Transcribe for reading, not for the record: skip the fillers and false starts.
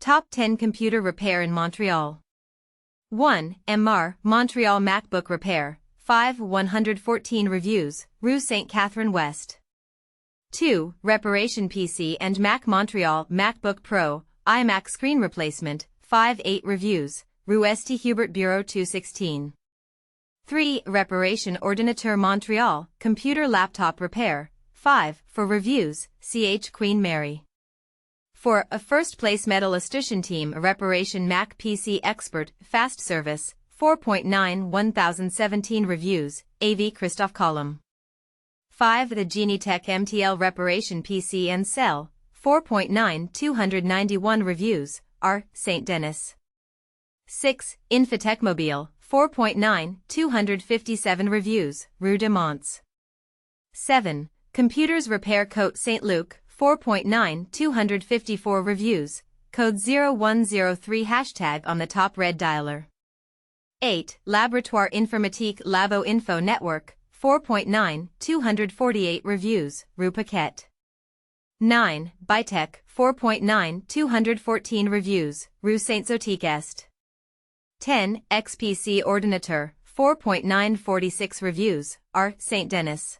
Top 10 Computer Repair in Montreal. 1. M.M.R, Montreal Macbook Repair, 5 114 reviews, Rue Sainte-Catherine Ouest. 2. Reparation PC and Mac Montreal MacBook Pro, iMac screen replacement, 5 8 reviews, Rue St-Hubert Bureau 216. 3. Reparation Ordinateur Montreal, computer laptop repair, 5 for reviews, ch Queen Mary. 4. A first-place medal AstucienTeam Reparation Mac Pc Expert, fast service, 4.9 1017 reviews, AV Christophe-Colomb. 5. The GénieTech MTL Reparation PC and Cell, 4.9 291 reviews, R. Saint-Denis. 6. Infotechmobile, 4.9 257 reviews, Rue de Monts. 7. Computers Repair Cote Saint-Luc, 4.9 254 reviews, code 0103 hashtag on the top red dialer. 8. Laboratoire Informatique Labo Info Network, 4.9 248 reviews, Rue Paquette. 9. Bytech, 4.9 214 reviews, Rue Saint-Zotique Est. 10. Xpc Ordinateur, 4.9 46 reviews, R. Saint-Denis.